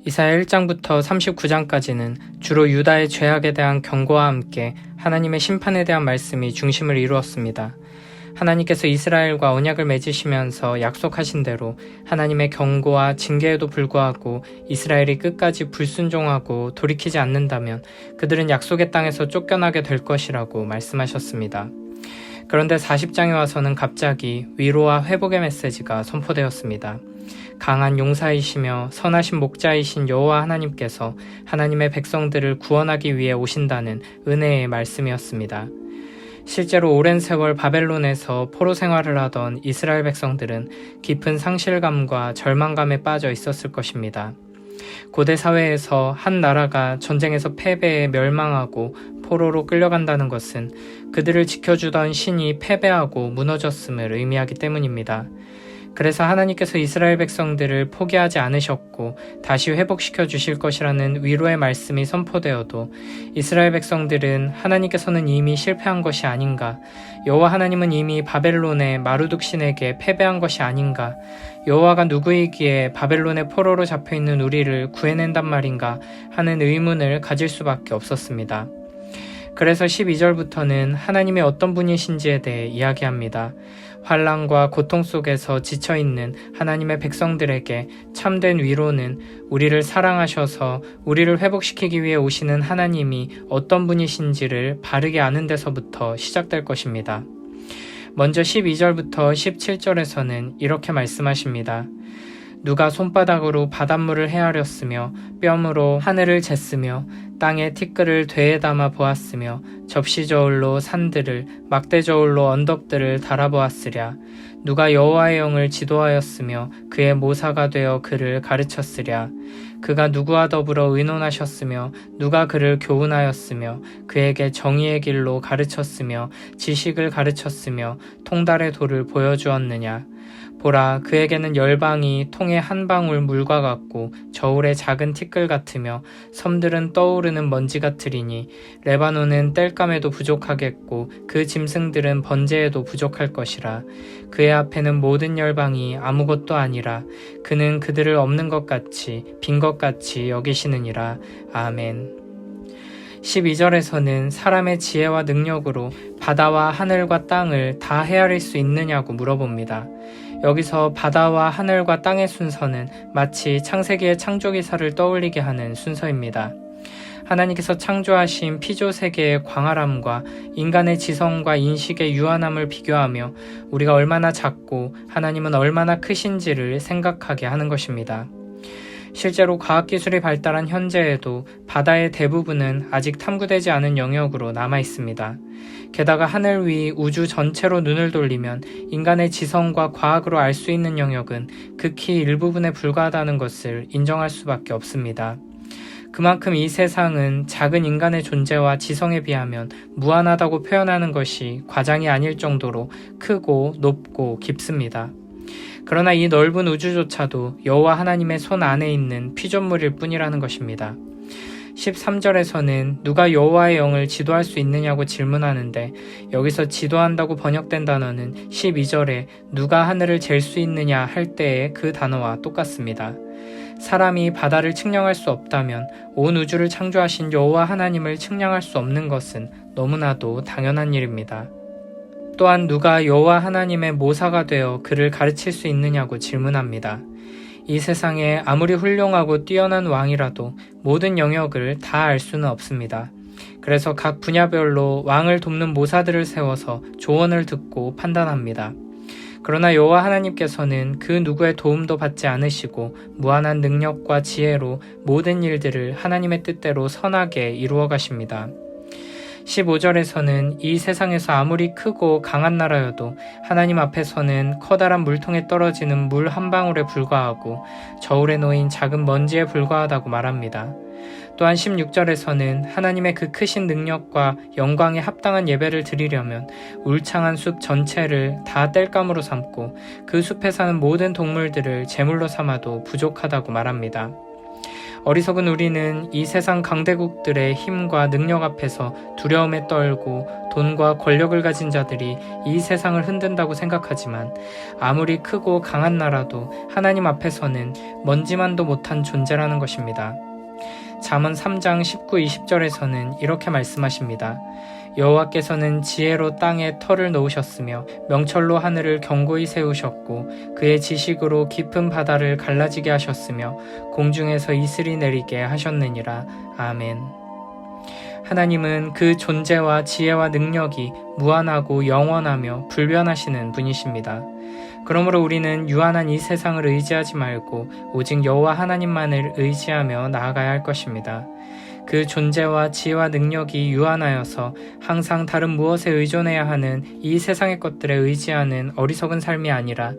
이사야 1장부터 39장까지는 주로 유다의 죄악에 대한 경고와 함께 하나님의 심판에 대한 말씀이 중심을 이루었습니다. 하나님께서 이스라엘과 언약을 맺으시면서 약속하신 대로 하나님의 경고와 징계에도 불구하고 이스라엘이 끝까지 불순종하고 돌이키지 않는다면 그들은 약속의 땅에서 쫓겨나게 될 것이라고 말씀하셨습니다. 그런데 40장에 와서는 갑자기 위로와 회복의 메시지가 선포되었습니다. 강한 용사이시며 선하신 목자이신 여호와 하나님께서 하나님의 백성들을 구원하기 위해 오신다는 은혜의 말씀이었습니다. 실제로 오랜 세월 바벨론에서 포로 생활을 하던 이스라엘 백성들은 깊은 상실감과 절망감에 빠져 있었을 것입니다. 고대 사회에서 한 나라가 전쟁에서 패배해 멸망하고 포로로 끌려간다는 것은 그들을 지켜주던 신이 패배하고 무너졌음을 의미하기 때문입니다. 그래서 하나님께서 이스라엘 백성들을 포기하지 않으셨고 다시 회복시켜 주실 것이라는 위로의 말씀이 선포되어도 이스라엘 백성들은 하나님께서는 이미 실패한 것이 아닌가, 여호와 하나님은 이미 바벨론의 마루둑 신에게 패배한 것이 아닌가, 여호와가 누구이기에 바벨론의 포로로 잡혀있는 우리를 구해낸단 말인가 하는 의문을 가질 수밖에 없었습니다. 그래서 12절부터는 하나님이 어떤 분이신지에 대해 이야기합니다. 환난과 고통 속에서 지쳐있는 하나님의 백성들에게 참된 위로는 우리를 사랑하셔서 우리를 회복시키기 위해 오시는 하나님이 어떤 분이신지를 바르게 아는 데서부터 시작될 것입니다. 먼저 12절부터 17절에서는 이렇게 말씀하십니다. 누가 손바닥으로 바닷물을 헤아렸으며 뼘으로 하늘을 쟀으며 땅에 티끌을 되에 담아 보았으며 접시저울로 산들을 막대저울로 언덕들을 달아보았으랴. 누가 여호와의 영을 지도하였으며 그의 모사가 되어 그를 가르쳤으랴. 그가 누구와 더불어 의논하셨으며 누가 그를 교훈하였으며 그에게 정의의 길로 가르쳤으며 지식을 가르쳤으며 통달의 도를 보여주었느냐. 보라, 그에게는 열방이 통에 한 방울 물과 같고 저울의 작은 티끌 같으며 섬들은 떠오르는 먼지 같으리니 레바논은 땔감에도 부족하겠고 그 짐승들은 번제에도 부족할 것이라. 그의 앞에는 모든 열방이 아무것도 아니라 그는 그들을 없는 것 같이 빈 것 같이 여기시느니라. 아멘. 12절에서는 사람의 지혜와 능력으로 바다와 하늘과 땅을 다 헤아릴 수 있느냐고 물어봅니다. 여기서 바다와 하늘과 땅의 순서는 마치 창세기의 창조기사를 떠올리게 하는 순서입니다. 하나님께서 창조하신 피조 세계의 광활함과 인간의 지성과 인식의 유한함을 비교하며 우리가 얼마나 작고 하나님은 얼마나 크신지를 생각하게 하는 것입니다. 실제로 과학기술이 발달한 현재에도 바다의 대부분은 아직 탐구되지 않은 영역으로 남아 있습니다. 게다가 하늘 위 우주 전체로 눈을 돌리면 인간의 지성과 과학으로 알 수 있는 영역은 극히 일부분에 불과하다는 것을 인정할 수밖에 없습니다. 그만큼 이 세상은 작은 인간의 존재와 지성에 비하면 무한하다고 표현하는 것이 과장이 아닐 정도로 크고 높고 깊습니다. 그러나 이 넓은 우주조차도 여호와 하나님의 손 안에 있는 피조물일 뿐이라는 것입니다. 13절에서는 누가 여호와의 영을 지도할 수 있느냐고 질문하는데 여기서 지도한다고 번역된 단어는 12절에 누가 하늘을 잴 수 있느냐 할 때의 그 단어와 똑같습니다. 사람이 바다를 측량할 수 없다면 온 우주를 창조하신 여호와 하나님을 측량할 수 없는 것은 너무나도 당연한 일입니다. 또한 누가 여호와 하나님의 모사가 되어 그를 가르칠 수 있느냐고 질문합니다. 이 세상에 아무리 훌륭하고 뛰어난 왕이라도 모든 영역을 다 알 수는 없습니다. 그래서 각 분야별로 왕을 돕는 모사들을 세워서 조언을 듣고 판단합니다. 그러나 여호와 하나님께서는 그 누구의 도움도 받지 않으시고 무한한 능력과 지혜로 모든 일들을 하나님의 뜻대로 선하게 이루어 가십니다. 15절에서는 이 세상에서 아무리 크고 강한 나라여도 하나님 앞에서는 커다란 물통에 떨어지는 물 한 방울에 불과하고 저울에 놓인 작은 먼지에 불과하다고 말합니다. 또한 16절에서는 하나님의 그 크신 능력과 영광에 합당한 예배를 드리려면 울창한 숲 전체를 다 땔감으로 삼고 그 숲에 사는 모든 동물들을 제물로 삼아도 부족하다고 말합니다. 어리석은 우리는 이 세상 강대국들의 힘과 능력 앞에서 두려움에 떨고 돈과 권력을 가진 자들이 이 세상을 흔든다고 생각하지만 아무리 크고 강한 나라도 하나님 앞에서는 먼지만도 못한 존재라는 것입니다. 잠언 3장 19, 20절에서는 이렇게 말씀하십니다. 여호와께서는 지혜로 땅에 터를 놓으셨으며 명철로 하늘을 견고히 세우셨고 그의 지식으로 깊은 바다를 갈라지게 하셨으며 공중에서 이슬이 내리게 하셨느니라. 아멘. 하나님은 그 존재와 지혜와 능력이 무한하고 영원하며 불변하시는 분이십니다. 그러므로 우리는 유한한 이 세상을 의지하지 말고 오직 여호와 하나님만을 의지하며 나아가야 할 것입니다. 그 존재와 지혜와 능력이 유한하여서 항상 다른 무엇에 의존해야 하는 이 세상의 것들에 의지하는 어리석은 삶이 아니라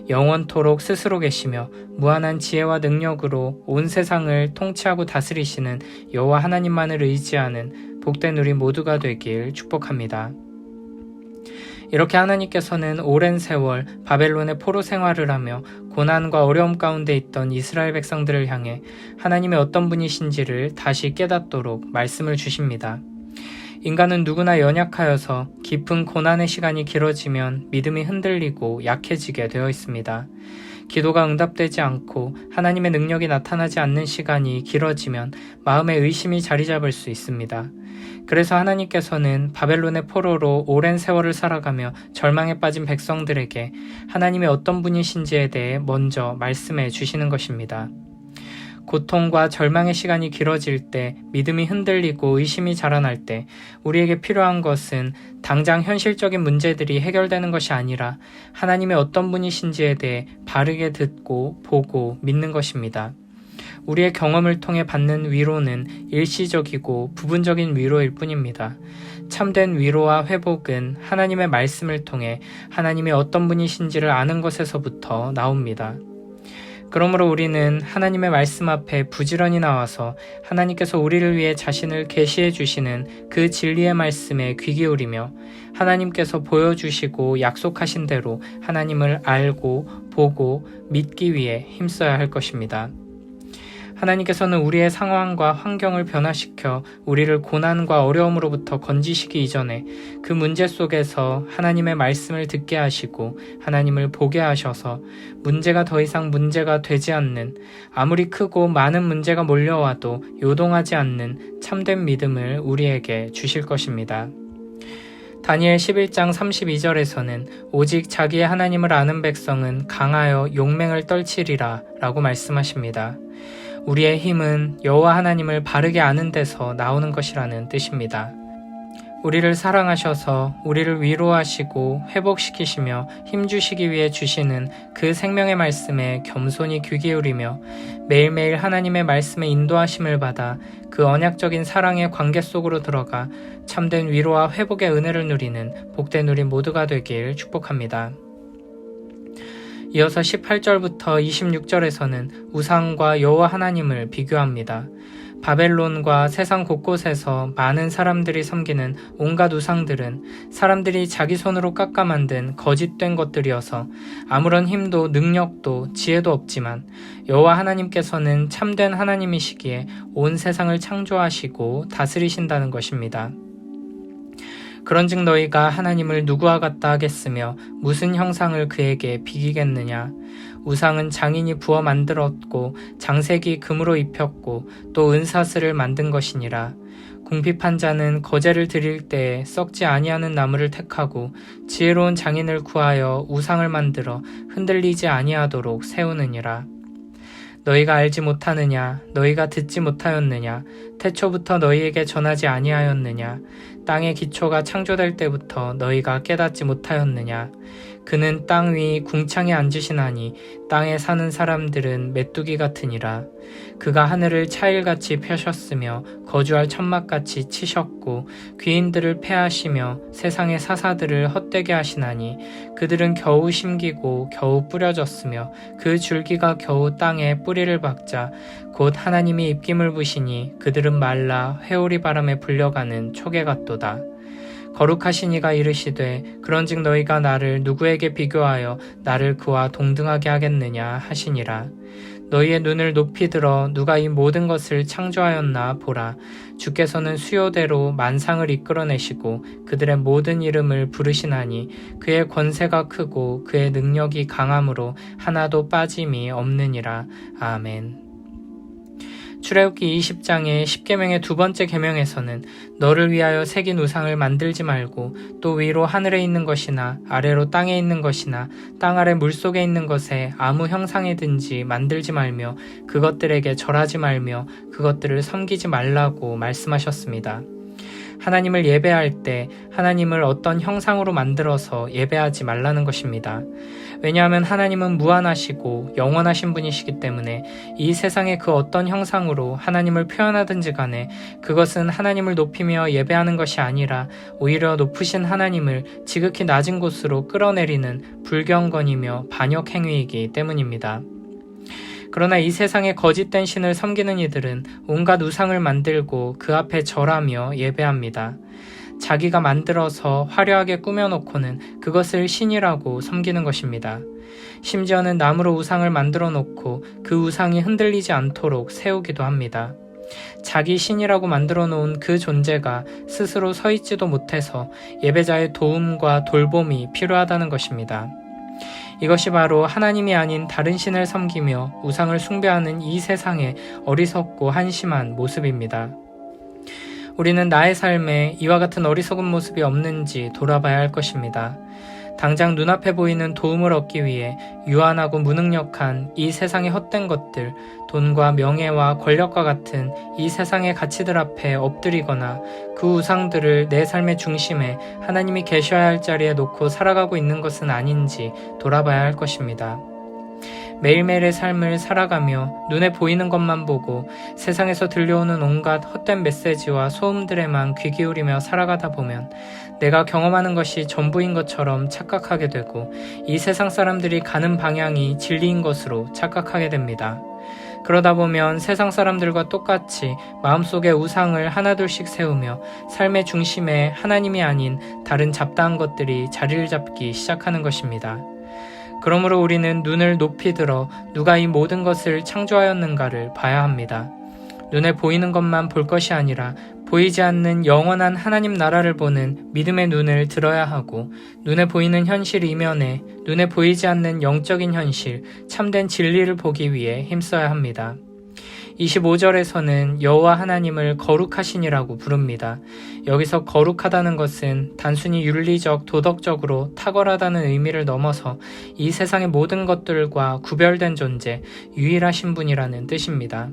영원토록 스스로 계시며 무한한 지혜와 능력으로 온 세상을 통치하고 다스리시는 여호와 하나님만을 의지하는 복된 우리 모두가 되길 축복합니다. 이렇게 하나님께서는 오랜 세월 바벨론의 포로 생활을 하며 고난과 어려움 가운데 있던 이스라엘 백성들을 향해 하나님의 어떤 분이신지를 다시 깨닫도록 말씀을 주십니다. 인간은 누구나 연약하여서 깊은 고난의 시간이 길어지면 믿음이 흔들리고 약해지게 되어 있습니다. 기도가 응답되지 않고 하나님의 능력이 나타나지 않는 시간이 길어지면 마음의 의심이 자리 잡을 수 있습니다. 그래서 하나님께서는 바벨론의 포로로 오랜 세월을 살아가며 절망에 빠진 백성들에게 하나님의 어떤 분이신지에 대해 먼저 말씀해 주시는 것입니다. 고통과 절망의 시간이 길어질 때, 믿음이 흔들리고 의심이 자라날 때 우리에게 필요한 것은 당장 현실적인 문제들이 해결되는 것이 아니라 하나님의 어떤 분이신지에 대해 바르게 듣고 보고 믿는 것입니다. 우리의 경험을 통해 받는 위로는 일시적이고 부분적인 위로일 뿐입니다. 참된 위로와 회복은 하나님의 말씀을 통해 하나님이 어떤 분이신지를 아는 것에서부터 나옵니다. 그러므로 우리는 하나님의 말씀 앞에 부지런히 나와서 하나님께서 우리를 위해 자신을 계시해 주시는 그 진리의 말씀에 귀 기울이며 하나님께서 보여주시고 약속하신 대로 하나님을 알고 보고 믿기 위해 힘써야 할 것입니다. 하나님께서는 우리의 상황과 환경을 변화시켜 우리를 고난과 어려움으로부터 건지시기 이전에 그 문제 속에서 하나님의 말씀을 듣게 하시고 하나님을 보게 하셔서 문제가 더 이상 문제가 되지 않는, 아무리 크고 많은 문제가 몰려와도 요동하지 않는 참된 믿음을 우리에게 주실 것입니다. 다니엘 11장 32절에서는 오직 자기의 하나님을 아는 백성은 강하여 용맹을 떨치리라 라고 말씀하십니다. 우리의 힘은 여호와 하나님을 바르게 아는 데서 나오는 것이라는 뜻입니다. 우리를 사랑하셔서 우리를 위로하시고 회복시키시며 힘주시기 위해 주시는 그 생명의 말씀에 겸손히 귀 기울이며 매일매일 하나님의 말씀에 인도하심을 받아 그 언약적인 사랑의 관계 속으로 들어가 참된 위로와 회복의 은혜를 누리는 복된 우리 모두가 되길 축복합니다. 이어서 18절부터 26절에서는 우상과 여호와 하나님을 비교합니다. 바벨론과 세상 곳곳에서 많은 사람들이 섬기는 온갖 우상들은 사람들이 자기 손으로 깎아 만든 거짓된 것들이어서 아무런 힘도 능력도 지혜도 없지만 여호와 하나님께서는 참된 하나님이시기에 온 세상을 창조하시고 다스리신다는 것입니다. 그런즉 너희가 하나님을 누구와 같다 하겠으며 무슨 형상을 그에게 비기겠느냐. 우상은 장인이 부어 만들었고 장색이 금으로 입혔고 또 은사슬을 만든 것이니라. 궁핍한 자는 거제를 드릴 때에 썩지 아니하는 나무를 택하고 지혜로운 장인을 구하여 우상을 만들어 흔들리지 아니하도록 세우느니라. 너희가 알지 못하느냐? 너희가 듣지 못하였느냐? 태초부터 너희에게 전하지 아니하였느냐? 땅의 기초가 창조될 때부터 너희가 깨닫지 못하였느냐? 그는 땅 위 궁창에 앉으시나니 땅에 사는 사람들은 메뚜기 같으니라. 그가 하늘을 차일같이 펴셨으며 거주할 천막같이 치셨고 귀인들을 패하시며 세상의 사사들을 헛되게 하시나니 그들은 겨우 심기고 겨우 뿌려졌으며 그 줄기가 겨우 땅에 뿌리를 박자 곧 하나님이 입김을 부시니 그들은 말라 회오리 바람에 불려가는 촉에 같도다. 거룩하신 이가 이르시되 그런즉 너희가 나를 누구에게 비교하여 나를 그와 동등하게 하겠느냐 하시니라. 너희의 눈을 높이 들어 누가 이 모든 것을 창조하였나 보라. 주께서는 수요대로 만상을 이끌어내시고 그들의 모든 이름을 부르시나니 그의 권세가 크고 그의 능력이 강함으로 하나도 빠짐이 없느니라. 아멘. 출애굽기 20장의 10계명의 두 번째 계명에서는 너를 위하여 새긴 우상을 만들지 말고 또 위로 하늘에 있는 것이나 아래로 땅에 있는 것이나 땅 아래 물속에 있는 것에 아무 형상이든지 만들지 말며 그것들에게 절하지 말며 그것들을 섬기지 말라고 말씀하셨습니다. 하나님을 예배할 때 하나님을 어떤 형상으로 만들어서 예배하지 말라는 것입니다. 왜냐하면 하나님은 무한하시고 영원하신 분이시기 때문에 이 세상의 그 어떤 형상으로 하나님을 표현하든지 간에 그것은 하나님을 높이며 예배하는 것이 아니라 오히려 높으신 하나님을 지극히 낮은 곳으로 끌어내리는 불경건이며 반역 행위이기 때문입니다. 그러나 이 세상에 거짓된 신을 섬기는 이들은 온갖 우상을 만들고 그 앞에 절하며 예배합니다. 자기가 만들어서 화려하게 꾸며놓고는 그것을 신이라고 섬기는 것입니다. 심지어는 나무로 우상을 만들어 놓고 그 우상이 흔들리지 않도록 세우기도 합니다. 자기 신이라고 만들어 놓은 그 존재가 스스로 서 있지도 못해서 예배자의 도움과 돌봄이 필요하다는 것입니다. 이것이 바로 하나님이 아닌 다른 신을 섬기며 우상을 숭배하는 이 세상의 어리석고 한심한 모습입니다. 우리는 나의 삶에 이와 같은 어리석은 모습이 없는지 돌아봐야 할 것입니다. 당장 눈앞에 보이는 도움을 얻기 위해 유한하고 무능력한 이 세상의 헛된 것들, 돈과 명예와 권력과 같은 이 세상의 가치들 앞에 엎드리거나 그 우상들을 내 삶의 중심에 하나님이 계셔야 할 자리에 놓고 살아가고 있는 것은 아닌지 돌아봐야 할 것입니다. 매일매일의 삶을 살아가며 눈에 보이는 것만 보고 세상에서 들려오는 온갖 헛된 메시지와 소음들에만 귀 기울이며 살아가다 보면 내가 경험하는 것이 전부인 것처럼 착각하게 되고 이 세상 사람들이 가는 방향이 진리인 것으로 착각하게 됩니다. 그러다 보면 세상 사람들과 똑같이 마음속에 우상을 하나둘씩 세우며 삶의 중심에 하나님이 아닌 다른 잡다한 것들이 자리를 잡기 시작하는 것입니다. 그러므로 우리는 눈을 높이 들어 누가 이 모든 것을 창조하였는가를 봐야 합니다. 눈에 보이는 것만 볼 것이 아니라 보이지 않는 영원한 하나님 나라를 보는 믿음의 눈을 들어야 하고 눈에 보이는 현실 이면에 눈에 보이지 않는 영적인 현실, 참된 진리를 보기 위해 힘써야 합니다. 25절에서는 여호와 하나님을 거룩하신이라고 부릅니다. 여기서 거룩하다는 것은 단순히 윤리적, 도덕적으로 탁월하다는 의미를 넘어서 이 세상의 모든 것들과 구별된 존재, 유일하신 분이라는 뜻입니다.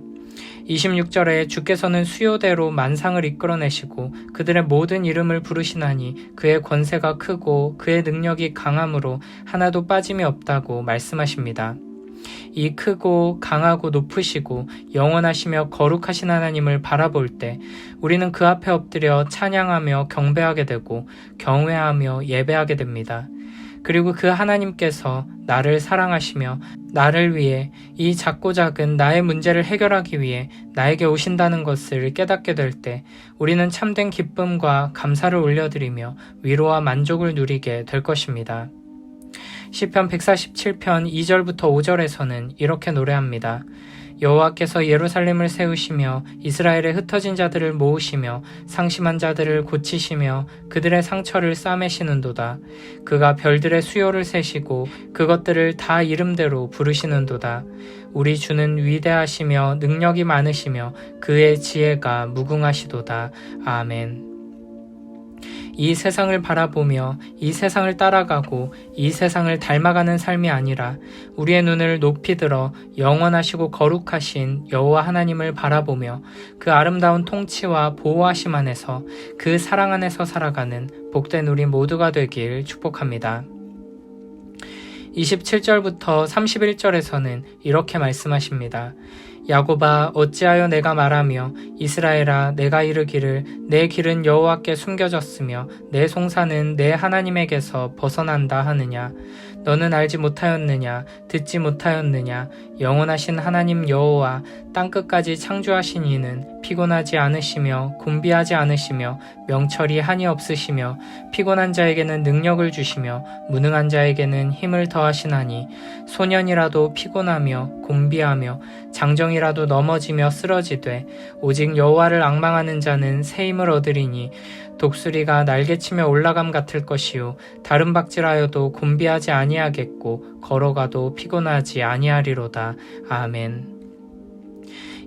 26절에 주께서는 수요대로 만상을 이끌어내시고 그들의 모든 이름을 부르시나니 그의 권세가 크고 그의 능력이 강함으로 하나도 빠짐이 없다고 말씀하십니다. 이 크고 강하고 높으시고 영원하시며 거룩하신 하나님을 바라볼 때 우리는 그 앞에 엎드려 찬양하며 경배하게 되고 경외하며 예배하게 됩니다. 그리고 그 하나님께서 나를 사랑하시며 나를 위해 이 작고 작은 나의 문제를 해결하기 위해 나에게 오신다는 것을 깨닫게 될 때 우리는 참된 기쁨과 감사를 올려드리며 위로와 만족을 누리게 될 것입니다. 시편 147편 2절부터 5절에서는 이렇게 노래합니다. 여호와께서 예루살렘을 세우시며 이스라엘의 흩어진 자들을 모으시며 상심한 자들을 고치시며 그들의 상처를 싸매시는도다. 그가 별들의 수요를 세시고 그것들을 다 이름대로 부르시는도다. 우리 주는 위대하시며 능력이 많으시며 그의 지혜가 무궁하시도다. 아멘. 이 세상을 바라보며 이 세상을 따라가고 이 세상을 닮아가는 삶이 아니라 우리의 눈을 높이 들어 영원하시고 거룩하신 여호와 하나님을 바라보며 그 아름다운 통치와 보호하심 안에서 그 사랑 안에서 살아가는 복된 우리 모두가 되길 축복합니다. 27절부터 31절에서는 이렇게 말씀하십니다. 야곱아 어찌하여 내가 말하며 이스라엘아 내가 이르기를 내 길은 여호와께 숨겨졌으며 내 송사는 내 하나님에게서 벗어난다 하느냐. 너는 알지 못하였느냐 듣지 못하였느냐. 영원하신 하나님 여호와 땅끝까지 창조하신 이는 피곤하지 않으시며 곤비하지 않으시며 명철이 한이 없으시며 피곤한 자에게는 능력을 주시며 무능한 자에게는 힘을 더하시나니 소년이라도 피곤하며 곤비하며 장정이라도 넘어지며 쓰러지되 오직 여호와를 앙망하는 자는 새 힘을 얻으리니 독수리가 날개치며 올라감 같을 것이요 다른 박질하여도 곤비하지 아니하겠고 걸어가도 피곤하지 아니하리로다. 아멘.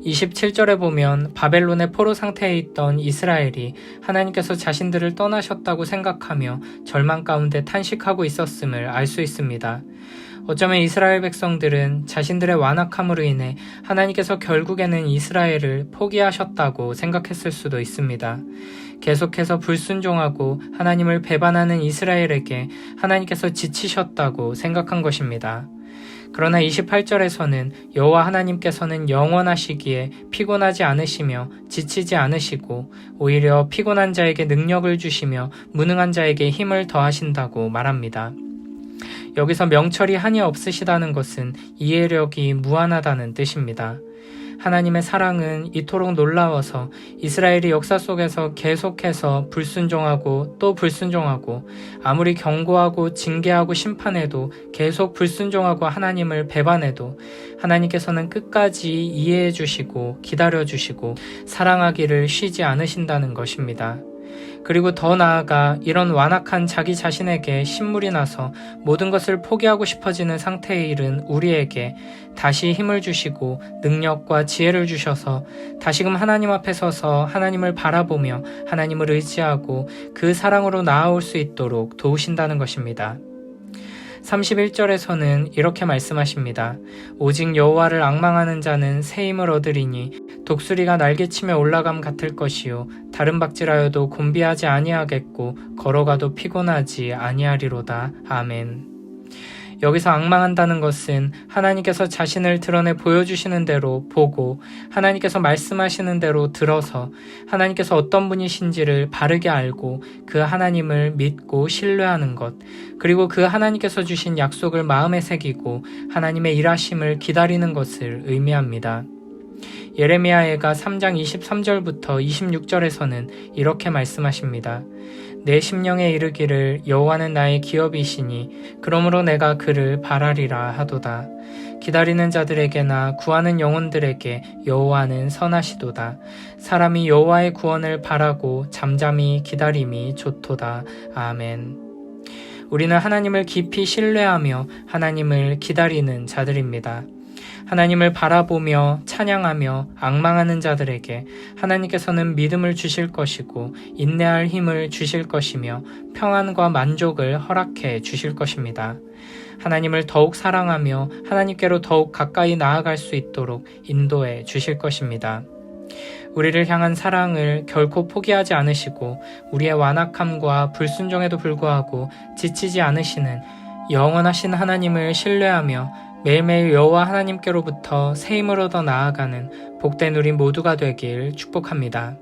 27절에 보면 바벨론의 포로 상태에 있던 이스라엘이 하나님께서 자신들을 떠나셨다고 생각하며 절망 가운데 탄식하고 있었음을 알 수 있습니다. 어쩌면 이스라엘 백성들은 자신들의 완악함으로 인해 하나님께서 결국에는 이스라엘을 포기하셨다고 생각했을 수도 있습니다. 계속해서 불순종하고 하나님을 배반하는 이스라엘에게 하나님께서 지치셨다고 생각한 것입니다. 그러나 28절에서는 여호와 하나님께서는 영원하시기에 피곤하지 않으시며 지치지 않으시고 오히려 피곤한 자에게 능력을 주시며 무능한 자에게 힘을 더하신다고 말합니다. 여기서 명철이 한이 없으시다는 것은 이해력이 무한하다는 뜻입니다. 하나님의 사랑은 이토록 놀라워서 이스라엘이 역사 속에서 계속해서 불순종하고 또 불순종하고 아무리 경고하고 징계하고 심판해도 계속 불순종하고 하나님을 배반해도 하나님께서는 끝까지 이해해 주시고 기다려 주시고 사랑하기를 쉬지 않으신다는 것입니다. 그리고 더 나아가 이런 완악한 자기 자신에게 신물이 나서 모든 것을 포기하고 싶어지는 상태에 이른 우리에게 다시 힘을 주시고 능력과 지혜를 주셔서 다시금 하나님 앞에 서서 하나님을 바라보며 하나님을 의지하고 그 사랑으로 나아올 수 있도록 도우신다는 것입니다. 31절에서는 이렇게 말씀하십니다. 오직 여호와를 앙망하는 자는 새 힘을 얻으리니 독수리가 날개치며 올라감 같을 것이요 다른 박질하여도 곤비하지 아니하겠고 걸어가도 피곤하지 아니하리로다. 아멘. 여기서 앙망한다는 것은 하나님께서 자신을 드러내 보여주시는 대로 보고 하나님께서 말씀하시는 대로 들어서 하나님께서 어떤 분이신지를 바르게 알고 그 하나님을 믿고 신뢰하는 것, 그리고 그 하나님께서 주신 약속을 마음에 새기고 하나님의 일하심을 기다리는 것을 의미합니다. 예레미야애가 3장 23절부터 26절에서는 이렇게 말씀하십니다. 내 심령에 이르기를 여호와는 나의 기업이시니 그러므로 내가 그를 바라리라 하도다. 기다리는 자들에게나 구하는 영혼들에게 여호와는 선하시도다. 사람이 여호와의 구원을 바라고 잠잠히 기다림이 좋도다. 아멘. 우리는 하나님을 깊이 신뢰하며 하나님을 기다리는 자들입니다. 하나님을 바라보며 찬양하며 앙망하는 자들에게 하나님께서는 믿음을 주실 것이고 인내할 힘을 주실 것이며 평안과 만족을 허락해 주실 것입니다. 하나님을 더욱 사랑하며 하나님께로 더욱 가까이 나아갈 수 있도록 인도해 주실 것입니다. 우리를 향한 사랑을 결코 포기하지 않으시고 우리의 완악함과 불순종에도 불구하고 지치지 않으시는 영원하신 하나님을 신뢰하며 매일매일 여호와 하나님께로부터 새 힘을 얻어 나아가는 복된 우리 모두가 되길 축복합니다.